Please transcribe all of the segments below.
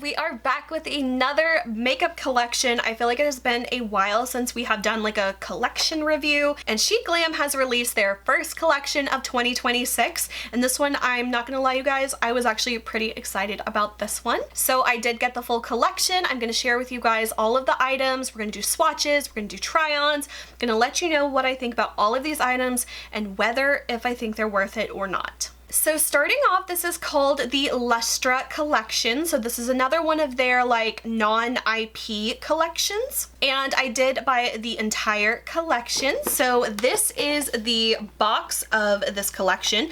we are back with another makeup collection. I feel like it has been a while since we have done like a collection review, and Sheglam has released their first collection of 2026, and this one, I'm not gonna lie you guys, I was actually pretty excited about this one. So I did get the full collection. I'm gonna share with you guys all of the items. We're gonna do swatches, we're gonna do try-ons. I'm gonna let you know what I think about all of these items and whether if I think they're worth it or not. So starting off, this is called the Lustra collection. So this is another one of their like non-IP collections. And I did buy the entire collection. So this is the box of this collection.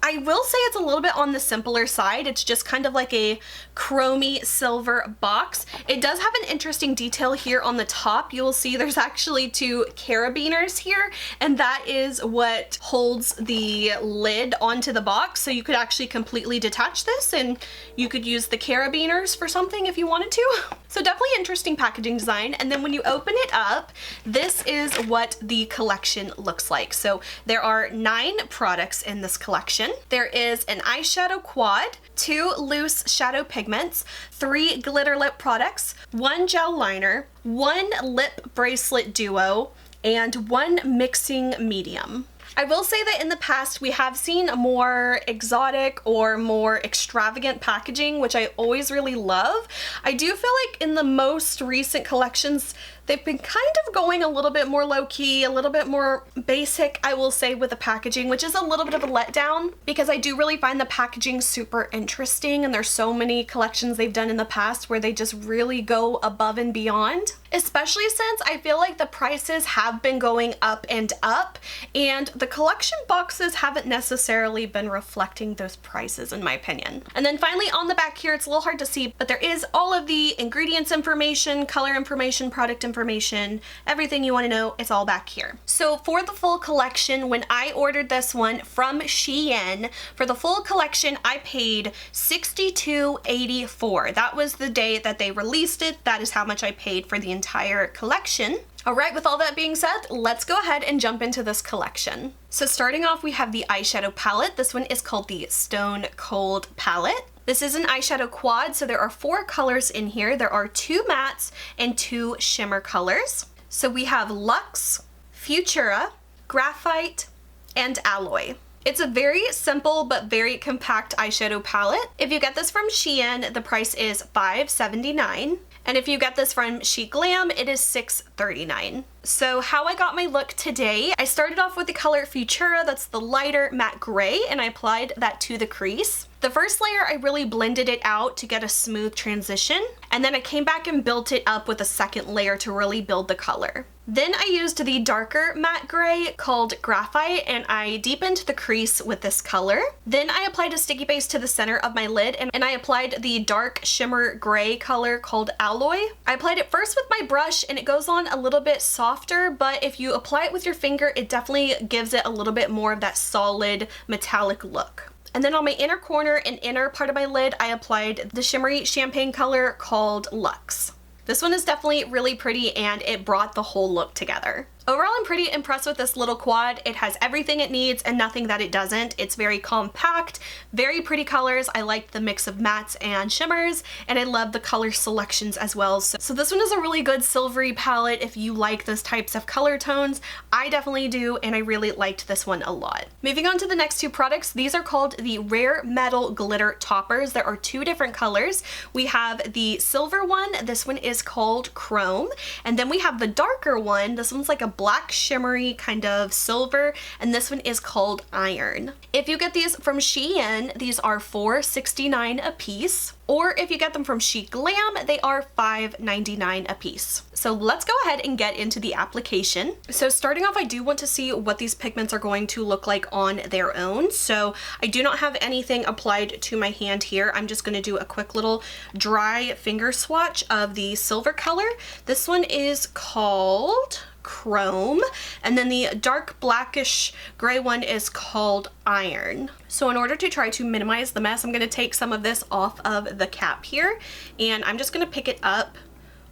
I will say it's a little bit on the simpler side. It's just kind of like a chromy silver box. It does have an interesting detail here on the top. You will see there's actually two carabiners here, and that is what holds the lid onto the box. So you could actually completely detach this and you could use the carabiners for something if you wanted to. So definitely interesting packaging design. And then when you open it up, this is what the collection looks like. So there are 9 products in this collection. There is an eyeshadow quad, 2 loose shadow pigments, 3 glitter lip products, 1 gel liner, 1 lip bracelet duo, and 1 mixing medium. I will say that in the past we have seen more exotic or more extravagant packaging, which I always really love. I do feel like in the most recent collections they've been kind of going a little bit more low-key, a little bit more basic, I will say, with the packaging, which is a little bit of a letdown because I do really find the packaging super interesting, and there's so many collections they've done in the past where they just really go above and beyond. Especially since I feel like the prices have been going up and up, and the collection boxes haven't necessarily been reflecting those prices in my opinion. And then finally on the back here, it's a little hard to see, but there is all of the ingredients information, color information, product information, everything you want to know, it's all back here. So for the full collection, when I ordered this one from Shein, for the full collection I paid $62.84. That was the day that they released it. That is how much I paid for the entire collection. Alright, with all that being said, let's go ahead and jump into this collection. So starting off, we have the eyeshadow palette. This one is called the Stone Cold palette. This is an eyeshadow quad, so there are 4 colors in here. There are 2 mattes and 2 shimmer colors. So we have Luxe, Futura, Graphite, and Alloy. It's a very simple but very compact eyeshadow palette. If you get this from Shein, the price is $5.79. And if you get this from Sheglam, it is $6.39. So how I got my look today, I started off with the color Futura, that's the lighter matte gray, and I applied that to the crease. The first layer, I really blended it out to get a smooth transition, and then I came back and built it up with a second layer to really build the color. Then I used the darker matte gray called Graphite, and I deepened the crease with this color. Then I applied a sticky base to the center of my lid, and I applied the dark shimmer gray color called Alloy. I applied it first with my brush, and it goes on a little bit softer, but if you apply it with your finger, it definitely gives it a little bit more of that solid metallic look. And then on my inner corner and inner part of my lid, I applied the shimmery champagne color called Luxe. This one is definitely really pretty, and it brought the whole look together. Overall, I'm pretty impressed with this little quad. It has everything it needs and nothing that it doesn't. It's very compact, very pretty colors. I like the mix of mattes and shimmers, and I love the color selections as well. So this one is a really good silvery palette if you like those types of color tones. I definitely do, and I really liked this one a lot. Moving on to the next 2 products, these are called the Rare Metal Glitter Toppers. There are 2 different colors. We have the silver one. This one is called Chrome, and then we have the darker one. This one's like a black shimmery kind of silver, and this one is called Iron. If you get these from Shein, these are $4.69 a piece, or if you get them from Sheglam, they are $5.99 a piece. So let's go ahead and get into the application. So starting off, I do want to see what these pigments are going to look like on their own. So I do not have anything applied to my hand here. I'm just going to do a quick little dry finger swatch of the silver color. This one is called Chrome, and then the dark blackish gray one is called Iron. So in order to try to minimize the mess, I'm going to take some of this off of the cap here, and I'm just going to pick it up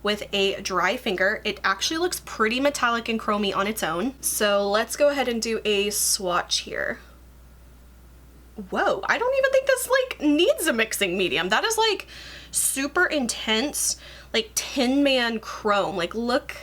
with a dry finger. It actually looks pretty metallic and chromy on its own. So let's go ahead and do a swatch here. whoa, I don't even think this like needs a mixing medium. That is like super intense, like Tin Man chrome. Like look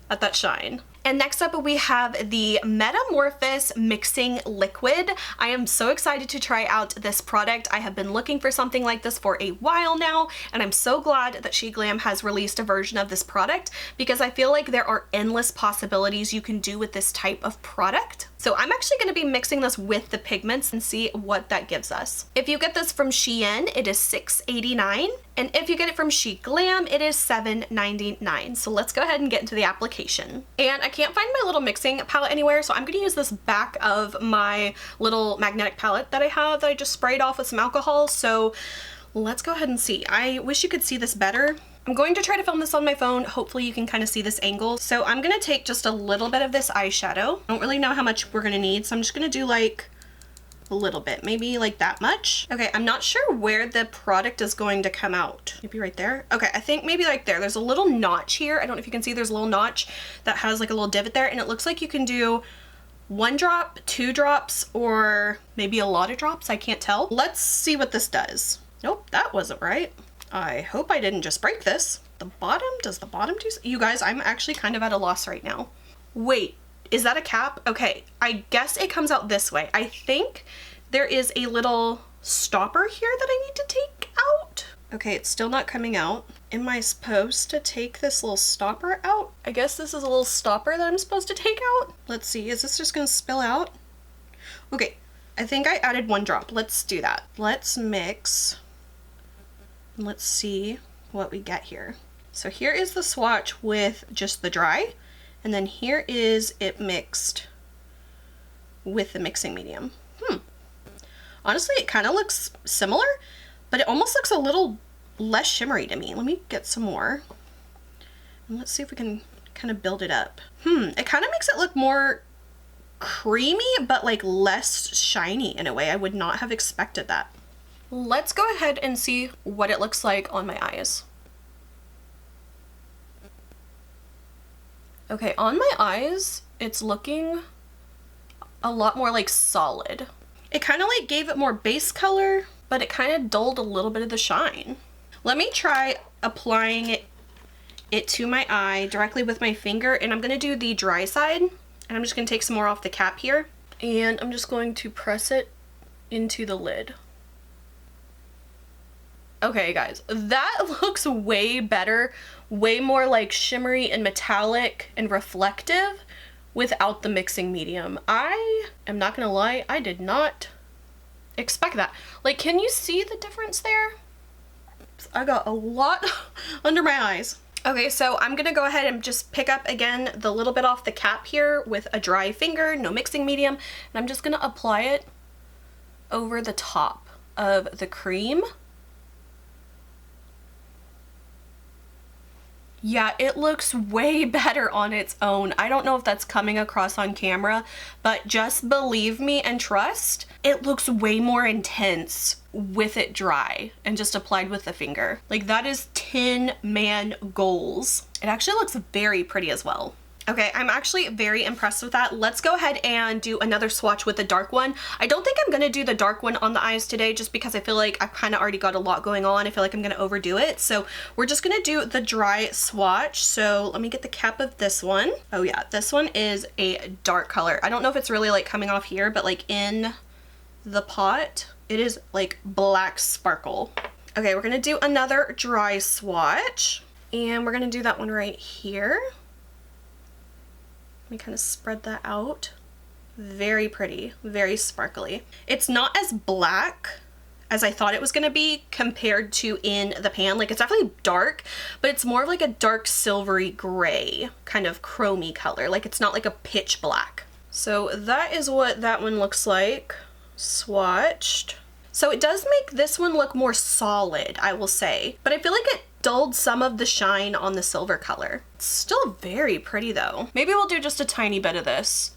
at that shine. And next up we have the Metamorphosis Mixing Liquid. I am so excited to try out this product. I have been looking for something like this for a while now, and I'm so glad that Sheglam has released a version of this product because I feel like there are endless possibilities you can do with this type of product. So I'm actually going to be mixing this with the pigments and see what that gives us. If you get this from Shein, it is $6.89. And if you get it from Sheglam, it is $7.99. So let's go ahead and get into the application. And I can't find my little mixing palette anywhere, so I'm gonna use this back of my little magnetic palette that I have that I just sprayed off with some alcohol. So let's go ahead and see. I wish you could see this better. I'm going to try to film this on my phone. Hopefully you can kind of see this angle. So I'm gonna take just a little bit of this eyeshadow. I don't really know how much we're gonna need, so I'm just gonna do like a little bit, maybe like that much. Okay, I'm not sure where the product is going to come out. Maybe right there. Okay, I think maybe like there. There's a little notch here. I don't know if you can see, there's a little notch that has like a little divot there, and it looks like you can do 1 drop, 2 drops, or maybe a lot of drops. I can't tell. Let's see what this does. Nope, that wasn't right. I hope I didn't just break this. The bottom, does the bottom do? You guys, I'm actually kind of at a loss right now. Wait. Is that a cap? Okay, I guess it comes out this way. I think there is a little stopper here that I need to take out. Okay, it's still not coming out. Am I supposed to take this little stopper out? I guess this is a little stopper that I'm supposed to take out. Let's see, is this just gonna spill out? Okay, I think I added 1 drop. Let's do that. Let's mix. Let's see what we get here. So here is the swatch with just the dry. And then here is it mixed with the mixing medium. Honestly, it kind of looks similar, but it almost looks a little less shimmery to me. Let me get some more. And let's see if we can kind of build it up. It kind of makes it look more creamy, but like less shiny in a way. I would not have expected that. Let's go ahead and see what it looks like on my eyes. Okay, on my eyes, it's looking a lot more like solid. It kind of like gave it more base color, but it kind of dulled a little bit of the shine. Let me try applying it to my eye directly with my finger, and I'm gonna do the dry side, and I'm just gonna take some more off the cap here, and I'm just going to press it into the lid. Okay guys, that looks way better, way more like shimmery and metallic and reflective without the mixing medium. I am not gonna lie, I did not expect that. Like, can you see the difference there? I got a lot under my eyes. Okay, so I'm gonna go ahead and just pick up again the little bit off the cap here with a dry finger, no mixing medium, and I'm just gonna apply it over the top of the cream. Yeah, it looks way better on its own. I don't know if that's coming across on camera, but just believe me and trust, it looks way more intense with it dry and just applied with the finger. Like, that is Tin Man goals. It actually looks very pretty as well. Okay, I'm actually very impressed with that. Let's go ahead and do another swatch with the dark one. I don't think I'm gonna do the dark one on the eyes today just because I feel like I've kind of already got a lot going on. I feel like I'm gonna overdo it. So we're just gonna do the dry swatch. So let me get the cap of this one. Oh yeah, this one is a dark color. I don't know if it's really like coming off here, but like in the pot, it is like black sparkle. Okay, we're gonna do another dry swatch, and we're gonna do that one right here. Let me kind of spread that out. Very pretty, very sparkly. It's not as black as I thought it was gonna be compared to in the pan. Like, it's definitely dark, but it's more of like a dark silvery gray kind of chromy color. Like, it's not like a pitch black. So that is what that one looks like swatched. So it does make this one look more solid, I will say, but I feel like it dulled some of the shine on the silver color. It's still very pretty though. Maybe we'll do just a tiny bit of this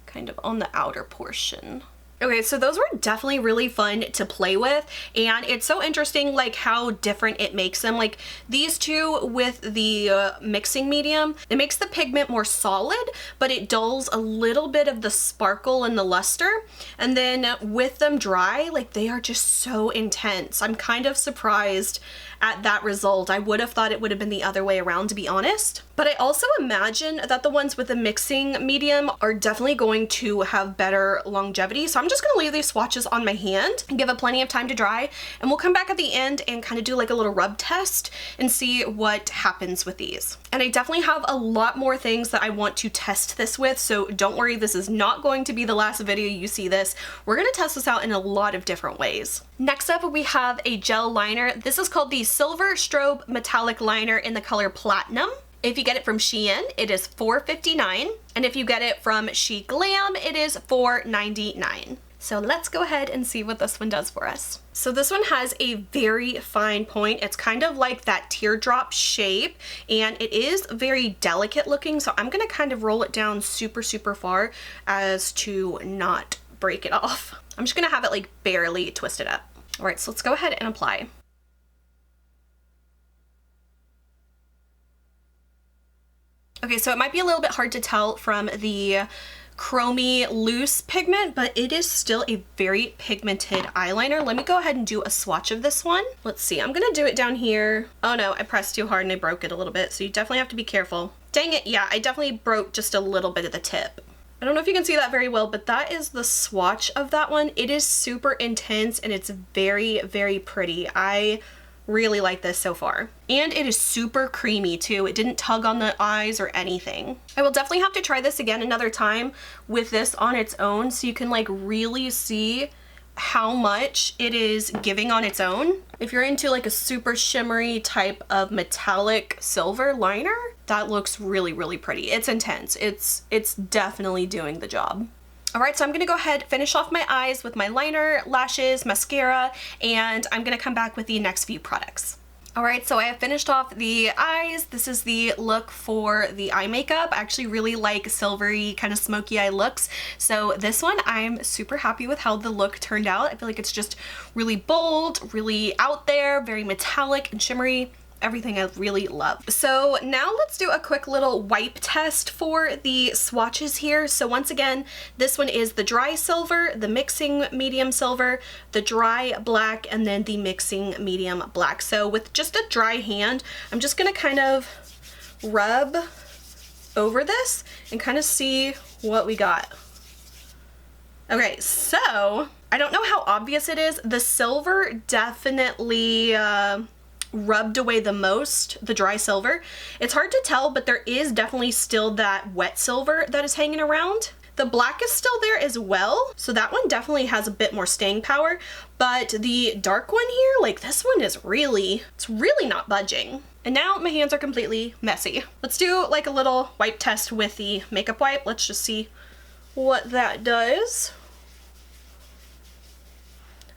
kind of on the outer portion. Okay, so those were definitely really fun to play with, and it's so interesting like how different it makes them. Like these two with the mixing medium, it makes the pigment more solid, but it dulls a little bit of the sparkle and the luster. And then with them dry, like they are just so intense. I'm kind of surprised at that result. I would have thought it would have been the other way around, to be honest. But I also imagine that the ones with the mixing medium are definitely going to have better longevity. So I'm just gonna leave these swatches on my hand and give it plenty of time to dry. And we'll come back at the end and kind of do like a little rub test and see what happens with these. And I definitely have a lot more things that I want to test this with. So don't worry, this is not going to be the last video you see this. We're gonna test this out in a lot of different ways. Next up, we have a gel liner. This is called the Silver Strobe Metallic Liner in the color Platinum. If you get it from Shein, it is $4.59, and if you get it from Sheglam, it is $4.99. So let's go ahead and see what this one does for us. So this one has a very fine point. It's kind of like that teardrop shape, and it is very delicate looking, so I'm gonna kind of roll it down super, super far as to not break it off. I'm just gonna have it like barely twisted up. All right, so let's go ahead and apply. Okay, so it might be a little bit hard to tell from the chromy loose pigment, but it is still a very pigmented eyeliner. Let me go ahead and do a swatch of this one. Let's see, I'm gonna do it down here. Oh no, I pressed too hard and I broke it a little bit, so you definitely have to be careful. Dang it, yeah, I definitely broke just a little bit of the tip. I don't know if you can see that very well, but that is the swatch of that one. It is super intense and it's very, very pretty. I really like this so far. And it is super creamy too. It didn't tug on the eyes or anything. I will definitely have to try this again another time with this on its own so you can like really see how much it is giving on its own. If you're into like a super shimmery type of metallic silver liner, that looks really, really pretty. It's intense. It's definitely doing the job. All right, so I'm gonna go ahead, finish off my eyes with my liner, lashes, mascara, and I'm gonna come back with the next few products. All right, so I have finished off the eyes. This is the look for the eye makeup. I actually really like silvery, kind of smoky eye looks. So this one, I'm super happy with how the look turned out. I feel like it's just really bold, really out there, very metallic and shimmery. Everything I really love. So now let's do a quick little wipe test for the swatches here. So once again, this one is the dry silver, the mixing medium silver, the dry black, and then the mixing medium black. So with just a dry hand, I'm just gonna kind of rub over this and kind of see what we got. Okay, so I don't know how obvious it is. The silver definitely rubbed away the most, the dry silver. It's hard to tell, but there is definitely still that wet silver that is hanging around. The black is still there as well, so that one definitely has a bit more staying power, but the dark one here, like this one is really, it's really not budging. And now my hands are completely messy. Let's do like a little wipe test with the makeup wipe. Let's just see what that does.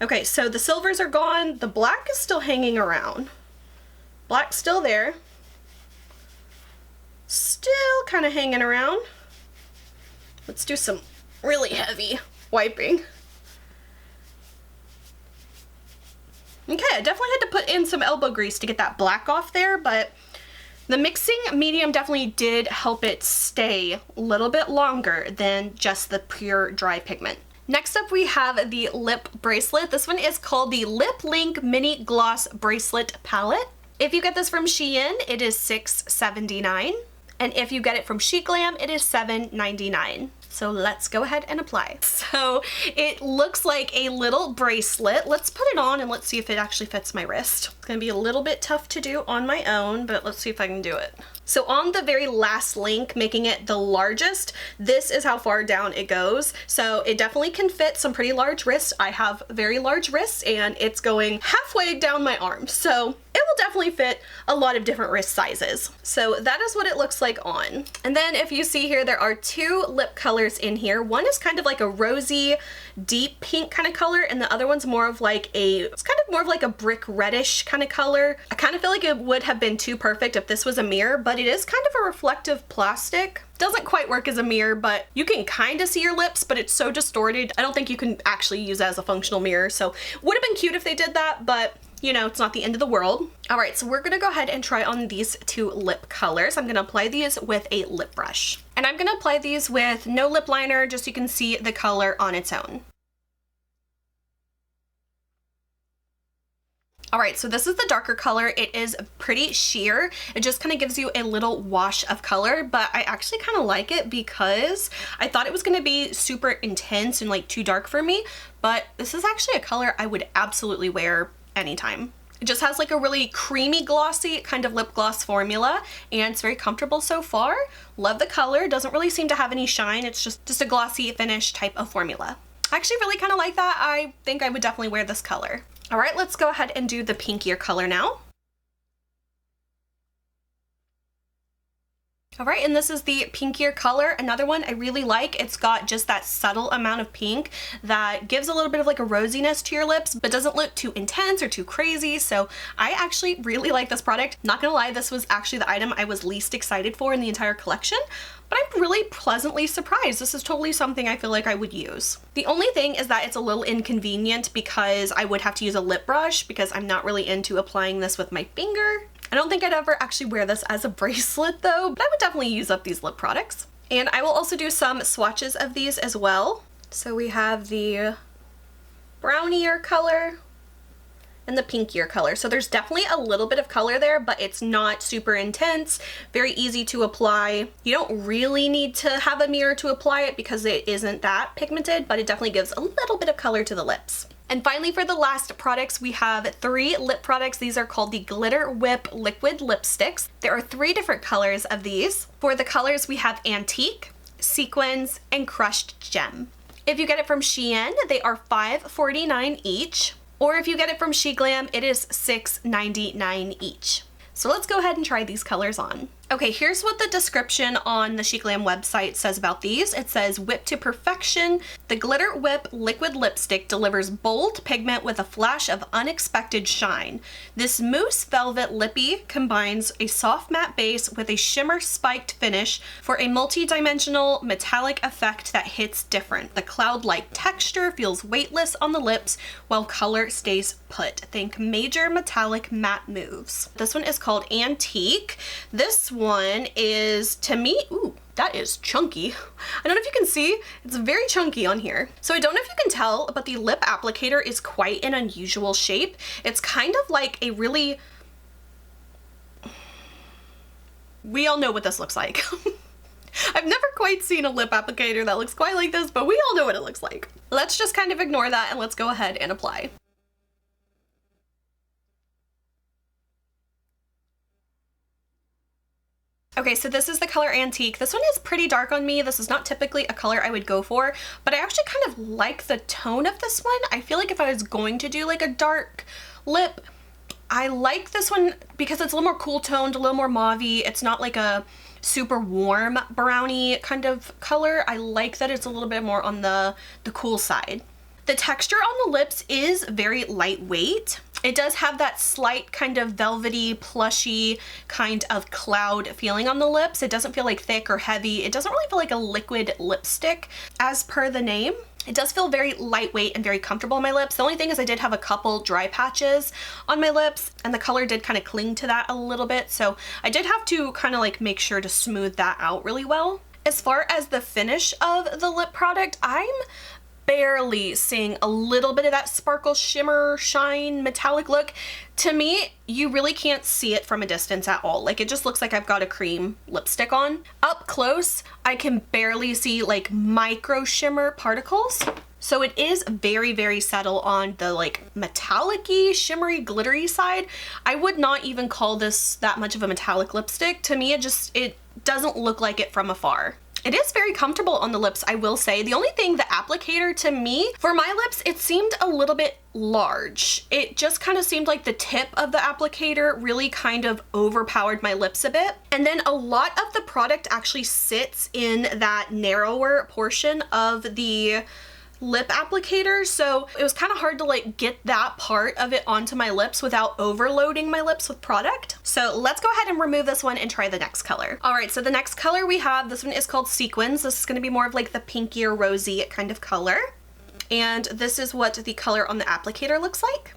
Okay, so the silvers are gone, the black is still hanging around. Black's still there. Still kind of hanging around. Let's do some really heavy wiping. Okay, I definitely had to put in some elbow grease to get that black off there, but the mixing medium definitely did help it stay a little bit longer than just the pure dry pigment. Next up, we have the lip bracelet. This one is called the Lip Link Mini Gloss Bracelet Palette. If you get this from Shein, it is $6.79. And if you get it from Sheglam, it is $7.99. So let's go ahead and apply. So it looks like a little bracelet. Let's put it on and let's see if it actually fits my wrist. It's gonna be a little bit tough to do on my own, but let's see if I can do it. So on the very last link, making it the largest, this is how far down it goes. So it definitely can fit some pretty large wrists. I have very large wrists and it's going halfway down my arm. So it will definitely fit a lot of different wrist sizes. So that is what it looks like on. And then if you see here, there are two lip colors in here. One is kind of like a rosy, deep pink kind of color, and the other one's more of like it's kind of more of like a brick reddish kind kind of color. I kind of feel like it would have been too perfect if this was a mirror, but it is kind of a reflective plastic. Doesn't quite work as a mirror, but you can kind of see your lips, but it's so distorted. I don't think you can actually use it as a functional mirror, so would have been cute if they did that, but you know, it's not the end of the world. All right, so we're gonna go ahead and try on these two lip colors. I'm gonna apply these with a lip brush. And I'm gonna apply these with no lip liner, just so you can see the color on its own. All right, so this is the darker color. It is pretty sheer. It just kind of gives you a little wash of color, but I actually kind of like it because I thought it was gonna be super intense and like too dark for me, but this is actually a color I would absolutely wear anytime. It just has like a really creamy glossy kind of lip gloss formula, and it's very comfortable so far. Love the color. Doesn't really seem to have any shine. It's just a glossy finish type of formula. I actually really kind of like that. I think I would definitely wear this color. All right, let's go ahead and do the pinkier color now. All right, and this is the pinkier color. Another one I really like. It's got just that subtle amount of pink that gives a little bit of like a rosiness to your lips, but doesn't look too intense or too crazy. So I actually really like this product. Not gonna lie, this was actually the item I was least excited for in the entire collection, but I'm really pleasantly surprised. This is totally something I feel like I would use. The only thing is that it's a little inconvenient because I would have to use a lip brush because I'm not really into applying this with my finger. I don't think I'd ever actually wear this as a bracelet though, but I would definitely use up these lip products. And I will also do some swatches of these as well. So we have the brownier color and the pinkier color. So there's definitely a little bit of color there, but it's not super intense, very easy to apply. You don't really need to have a mirror to apply it because it isn't that pigmented, but it definitely gives a little bit of color to the lips. And finally, for the last products, we have 3 lip products. These are called the Glitter Whip Liquid Lipsticks. There are 3 different colors of these. For the colors, we have Antique, Sequins, and Crushed Gem. If you get it from Shein, they are $5.49 each. Or if you get it from Sheglam, it is $6.99 each. So let's go ahead and try these colors on. Okay, here's what the description on the Sheglam website says about these. It says, whipped to perfection, the Glitter Whip liquid lipstick delivers bold pigment with a flash of unexpected shine. This mousse velvet lippy combines a soft matte base with a shimmer spiked finish for a multi-dimensional metallic effect that hits different. The cloud-like texture feels weightless on the lips while color stays put. Think major metallic matte moves. This one is called Antique. This one is, to me, ooh, that is chunky. I don't know if you can see, it's very chunky on here. So I don't know if you can tell, but the lip applicator is quite an unusual shape. It's kind of like a really, we all know what this looks like. I've never quite seen a lip applicator that looks quite like this, but we all know what it looks like. Let's just kind of ignore that and let's go ahead and apply. Okay, so this is the color Antique. This one is pretty dark on me. This is not typically a color I would go for, but I actually kind of like the tone of this one. I feel like if I was going to do like a dark lip, I like this one because it's a little more cool toned, a little more mauve-y. It's not like a super warm brownie kind of color. I like that it's a little bit more on the cool side. The texture on the lips is very lightweight. It does have that slight kind of velvety, plushy kind of cloud feeling on the lips. It doesn't feel like thick or heavy. It doesn't really feel like a liquid lipstick as per the name. It does feel very lightweight and very comfortable on my lips. The only thing is I did have a couple dry patches on my lips and the color did kind of cling to that a little bit. So I did have to kind of like make sure to smooth that out really well. As far as the finish of the lip product, I'm barely seeing a little bit of that sparkle, shimmer, shine, metallic look. To me, you really can't see it from a distance at all. Like, it just looks like I've got a cream lipstick on. Up close, I can barely see like micro shimmer particles. So it is very, very subtle on the like metallic-y, shimmery, glittery side. I would not even call this that much of a metallic lipstick. To me, it doesn't look like it from afar. It is very comfortable on the lips, I will say. The only thing, the applicator to me, for my lips, it seemed a little bit large. It just kind of seemed like the tip of the applicator really kind of overpowered my lips a bit. And then a lot of the product actually sits in that narrower portion of the lip applicator, so it was kind of hard to like get that part of it onto my lips without overloading my lips with product. So let's go ahead and remove this one and try the next color. All right, so the next color we have, this one is called Sequins. This is going to be more of like the pinkier rosy kind of color. And this is what the color on the applicator looks like.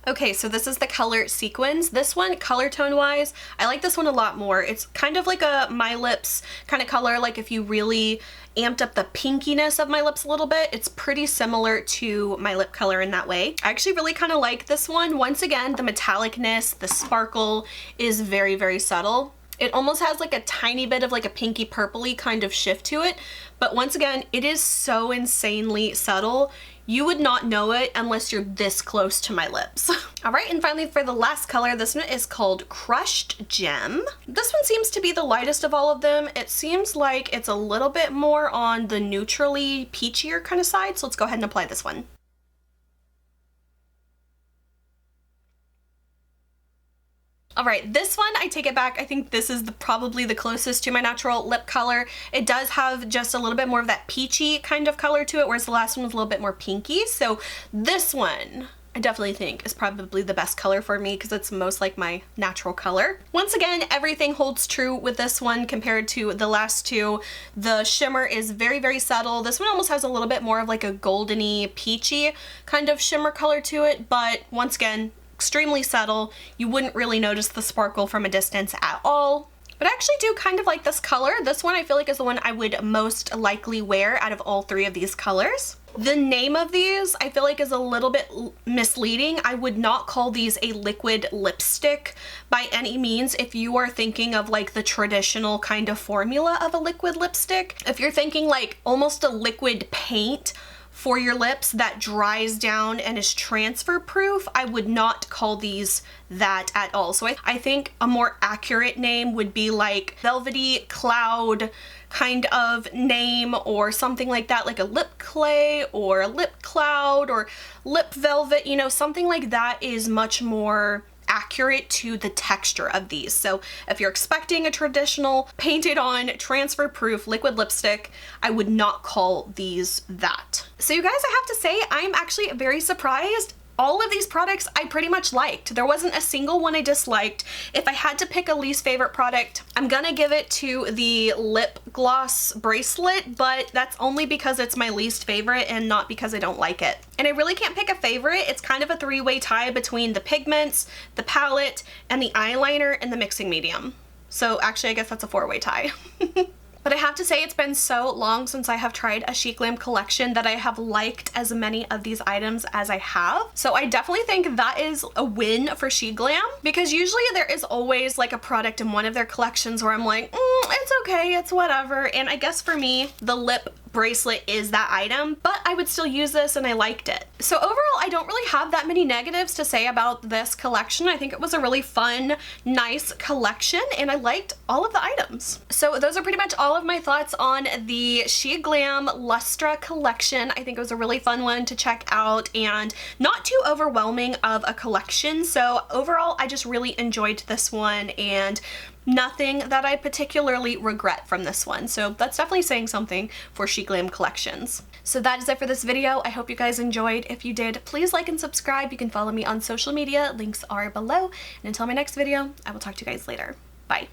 Okay, so this is the color Sequins. This one, color tone wise, I like this one a lot more. It's kind of like a My Lips kind of color, like if you really amped up the pinkiness of my lips a little bit. It's pretty similar to my lip color in that way. I actually really kind of like this one. Once again, the metallicness, the sparkle is very, very subtle. It almost has like a tiny bit of like a pinky purpley kind of shift to it, but once again, it is so insanely subtle. You would not know it unless you're this close to my lips. All right, and finally for the last color, this one is called Crushed Gem. This one seems to be the lightest of all of them. It seems like it's a little bit more on the neutrally peachier kind of side, so let's go ahead and apply this one. All right, this one, I take it back. I think this is probably the closest to my natural lip color. It does have just a little bit more of that peachy kind of color to it, whereas the last one was a little bit more pinky. So this one, I definitely think is probably the best color for me because it's most like my natural color. Once again, everything holds true with this one compared to the last two. The shimmer is very, very subtle. This one almost has a little bit more of like a goldeny, peachy kind of shimmer color to it, but once again, extremely subtle. You wouldn't really notice the sparkle from a distance at all. But I actually do kind of like this color. This one I feel like is the one I would most likely wear out of all three of these colors. The name of these I feel like is a little bit misleading. I would not call these a liquid lipstick by any means if you are thinking of like the traditional kind of formula of a liquid lipstick. If you're thinking like almost a liquid paint for your lips that dries down and is transfer proof, I would not call these that at all. So I think a more accurate name would be like velvety cloud kind of name or something like that, like a lip clay or a lip cloud or lip velvet, you know, something like that is much more accurate to the texture of these. So if you're expecting a traditional painted on transfer proof liquid lipstick, I would not call these that. So you guys, I have to say, I'm actually very surprised. All of these products I pretty much liked. There wasn't a single one I disliked. If I had to pick a least favorite product, I'm gonna give it to the lip gloss bracelet, but that's only because it's my least favorite and not because I don't like it. And I really can't pick a favorite. It's kind of a three-way tie between the pigments, the palette, and the eyeliner and the mixing medium. So actually, I guess that's a four-way tie. But I have to say it's been so long since I have tried a Sheglam collection that I have liked as many of these items as I have. So I definitely think that is a win for Sheglam, because usually there is always like a product in one of their collections where I'm like, it's okay, it's whatever. And I guess for me, the lip bracelet is that item, but I would still use this and I liked it. So overall, I don't really have that many negatives to say about this collection. I think it was a really fun, nice collection and I liked all of the items. So those are pretty much all of my thoughts on the Sheglam Lustra collection. I think it was a really fun one to check out and not too overwhelming of a collection. So overall, I just really enjoyed this one and nothing that I particularly regret from this one. So that's definitely saying something for Sheglam collections. So that is it for this video. I hope you guys enjoyed. If you did, please like and subscribe. You can follow me on social media. Links are below. And until my next video, I will talk to you guys later. Bye.